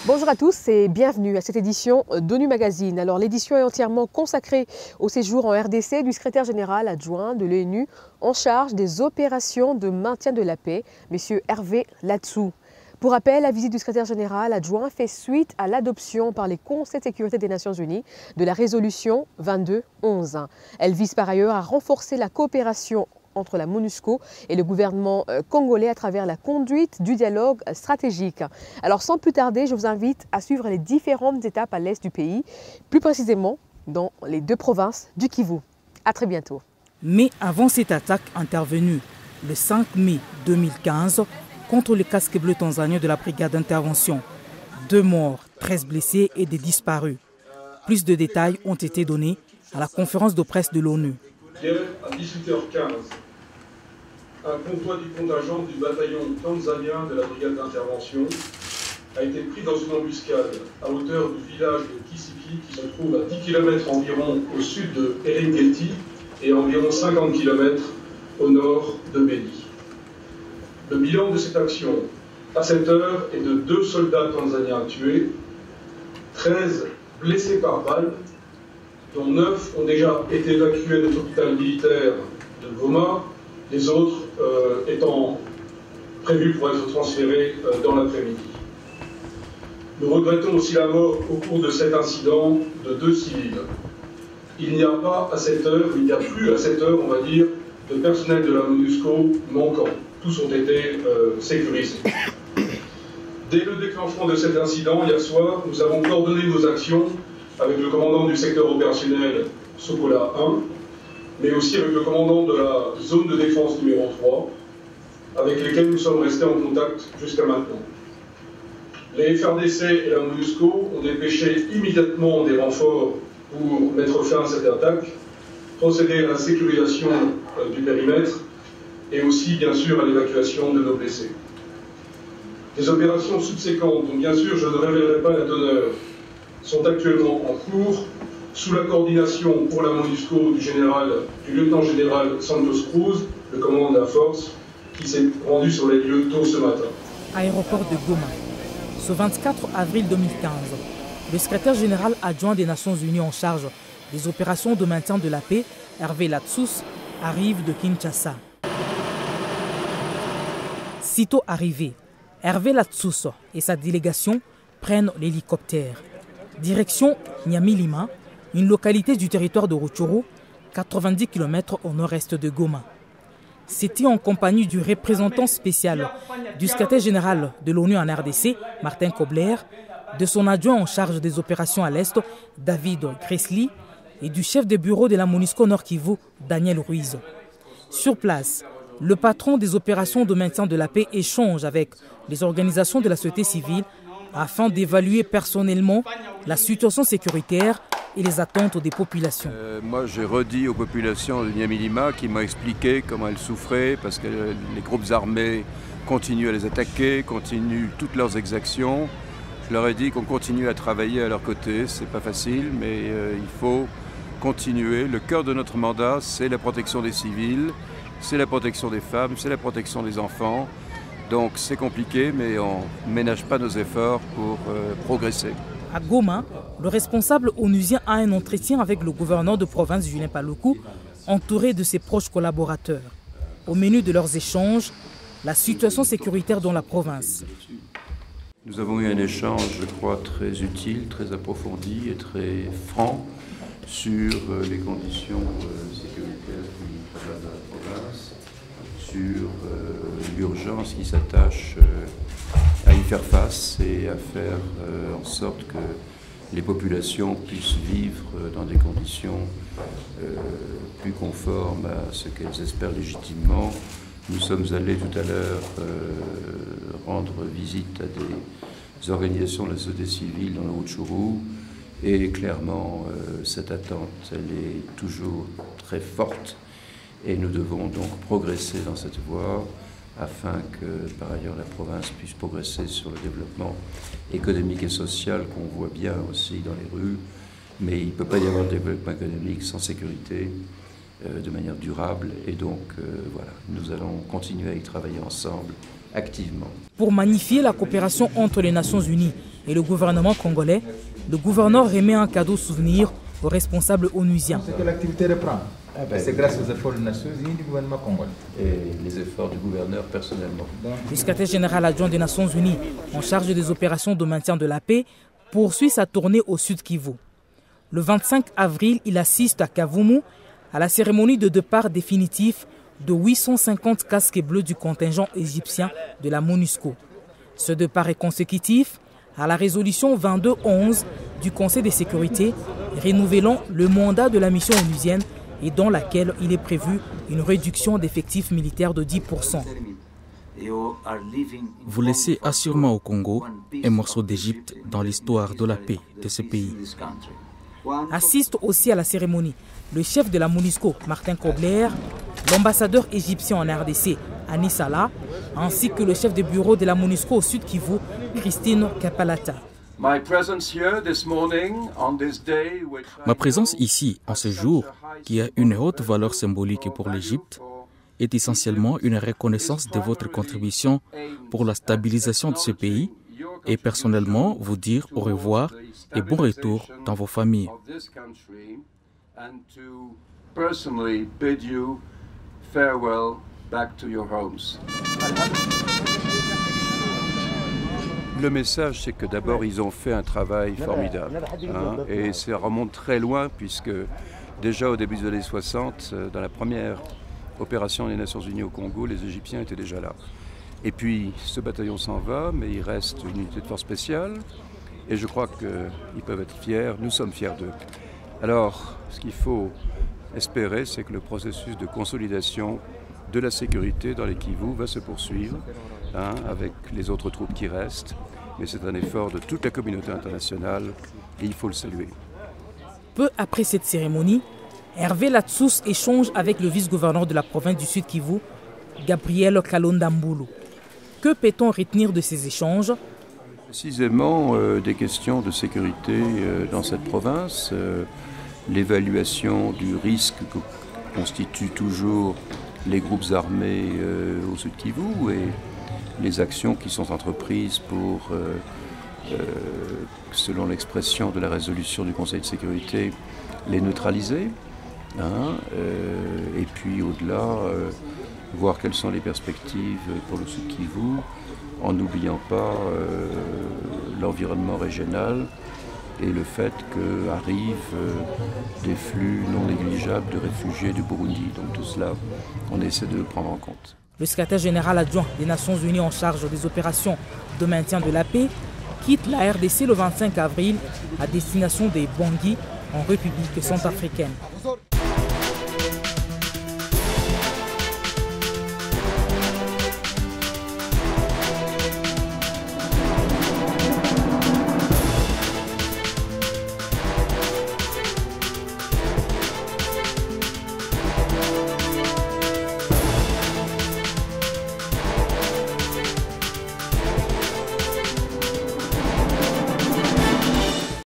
Bonjour à tous et bienvenue à cette édition d'ONU Magazine. Alors l'édition est entièrement consacrée au séjour en RDC du secrétaire général adjoint de l'ONU en charge des opérations de maintien de la paix, M. Hervé Latsou. Pour rappel, la visite du secrétaire général adjoint fait suite à l'adoption par les Conseils de sécurité des Nations Unies de la résolution 2211. Elle vise par ailleurs à renforcer la coopération entre la MONUSCO et le gouvernement congolais à travers la conduite du dialogue stratégique. Alors sans plus tarder, je vous invite à suivre les différentes étapes à l'est du pays, plus précisément dans les deux provinces du Kivu. À très bientôt. Mais avant cette attaque intervenue le 5 mai 2015 contre le casque bleu tanzanien de la brigade d'intervention, 2 morts, 13 blessés et des disparus. Plus de détails ont été donnés à la conférence de presse de l'ONU. Hier à 18h15, un convoi du contingent du bataillon tanzanien de la brigade d'intervention a été pris dans une embuscade à hauteur du village de Kisiki qui se trouve à 10 km environ au sud de Eringeti et à environ 50 km au nord de Beni. Le bilan de cette action à cette heure est de 2 soldats tanzaniens tués, 13 blessés par balle, dont 9 ont déjà été évacués de l'hôpital militaire de Goma, les autres étant prévus pour être transférés dans l'après-midi. Nous regrettons aussi la mort au cours de cet incident de 2 civils. Il n'y a pas à cette heure, il n'y a plus à cette heure, on va dire, de personnel de la MONUSCO manquant. Tous ont été sécurisés. Dès le déclenchement de cet incident, hier soir, nous avons coordonné nos actions avec le commandant du secteur opérationnel Sokola 1, mais aussi avec le commandant de la zone de défense numéro 3, avec lesquels nous sommes restés en contact jusqu'à maintenant. Les FRDC et la MONUSCO ont dépêché immédiatement des renforts pour mettre fin à cette attaque, procéder à la sécurisation du périmètre et aussi, bien sûr, à l'évacuation de nos blessés. Des opérations subséquentes, dont bien sûr je ne révélerai pas la teneur, sont actuellement en cours sous la coordination pour la MONUSCO du lieutenant-général Santos Cruz, le commandant de la force, qui s'est rendu sur les lieux tôt ce matin. Aéroport de Goma. Ce 24 avril 2015, le secrétaire général adjoint des Nations Unies en charge des opérations de maintien de la paix, Hervé Latsou, arrive de Kinshasa. Sitôt arrivé, Hervé Latsou et sa délégation prennent l'hélicoptère. Direction Nyamilima, une localité du territoire de Rutshuru, 90 km au nord-est de Goma. C'était en compagnie du représentant spécial du secrétaire général de l'ONU en RDC, Martin Kobler, de son adjoint en charge des opérations à l'Est, David Gressly, et du chef de bureau de la MONUSCO Nord Kivu, Daniel Ruiz. Sur place, le patron des opérations de maintien de la paix échange avec les organisations de la société civile afin d'évaluer personnellement la situation sécuritaire et les attentes des populations. Moi, j'ai redit aux populations de Nyamilima qui m'ont expliqué comment elles souffraient parce que les groupes armés continuent à les attaquer, continuent toutes leurs exactions. Je leur ai dit qu'on continue à travailler à leur côté. C'est pas facile, mais il faut continuer. Le cœur de notre mandat, c'est la protection des civils, c'est la protection des femmes, c'est la protection des enfants. Donc c'est compliqué, mais on ne ménage pas nos efforts pour progresser. À Goma, le responsable onusien a un entretien avec le gouverneur de province Julien Paluku, entouré de ses proches collaborateurs. Au menu de leurs échanges, la situation sécuritaire dans la province. Nous avons eu un échange, je crois, très utile, très approfondi et très franc sur les conditions sécuritaires de la province, sur l'urgence qui s'attache à y faire face et à faire en sorte que les populations puissent vivre dans des conditions plus conformes à ce qu'elles espèrent légitimement. Nous sommes allés tout à l'heure rendre visite à des organisations de la société civile dans le Rutshuru et clairement cette attente elle est toujours très forte et nous devons donc progresser dans cette voie afin que par ailleurs la province puisse progresser sur le développement économique et social qu'on voit bien aussi dans les rues, mais il ne peut pas y avoir de développement économique sans sécurité de manière durable et donc voilà, nous allons continuer à y travailler ensemble activement. Pour magnifier la coopération entre les Nations Unies et le gouvernement congolais, le gouverneur remet un cadeau souvenir aux responsables onusiens. C'est que l'activité reprend. C'est grâce aux efforts des Nations Unies du gouvernement congolais. Et les efforts du gouverneur personnellement. Le secrétaire général adjoint des Nations Unies en charge des opérations de maintien de la paix poursuit sa tournée au Sud Kivu. Le 25 avril, il assiste à Kavumu à la cérémonie de départ définitif de 850 casques bleus du contingent égyptien de la MONUSCO. Ce départ est consécutif à la résolution 2211 du Conseil de sécurité renouvelant le mandat de la mission onusienne et dans laquelle il est prévu une réduction d'effectifs militaires de 10%. Vous laissez assurément au Congo un morceau d'Égypte dans l'histoire de la paix de ce pays. Assiste aussi à la cérémonie le chef de la MONUSCO, Martin Kobler, l'ambassadeur égyptien en RDC, Anis Salah, ainsi que le chef de bureau de la MONUSCO au Sud Kivu, Christine Kapalata. Ma présence ici, en ce jour, qui a une haute valeur symbolique pour l'Égypte, est essentiellement une reconnaissance de votre contribution pour la stabilisation de ce pays et personnellement vous dire au revoir et bon retour dans vos familles. Le message, c'est que d'abord, ils ont fait un travail formidable. Et ça remonte très loin, puisque déjà au début des années 60, dans la première opération des Nations Unies au Congo, les Égyptiens étaient déjà là. Et puis, ce bataillon s'en va, mais il reste une unité de force spéciale. Et je crois qu'ils peuvent être fiers, nous sommes fiers d'eux. Alors, ce qu'il faut espérer, c'est que le processus de consolidation de la sécurité dans les Kivu va se poursuivre, avec les autres troupes qui restent. Mais c'est un effort de toute la communauté internationale et il faut le saluer. Peu après cette cérémonie, Hervé Latsous échange avec le vice-gouverneur de la province du Sud Kivu, Gabriel Kalondambulu. Que peut-on retenir de ces échanges? Précisément des questions de sécurité dans cette province, l'évaluation du risque que constituent toujours les groupes armés au Sud Kivu et les actions qui sont entreprises pour, selon l'expression de la résolution du Conseil de sécurité, les neutraliser. Et puis au-delà, voir quelles sont les perspectives pour le Sud Kivu, en n'oubliant pas l'environnement régional et le fait qu'arrivent des flux non négligeables de réfugiés du Burundi. Donc tout cela, on essaie de le prendre en compte. Le secrétaire général adjoint des Nations Unies en charge des opérations de maintien de la paix quitte la RDC le 25 avril à destination des Bangui en République centrafricaine.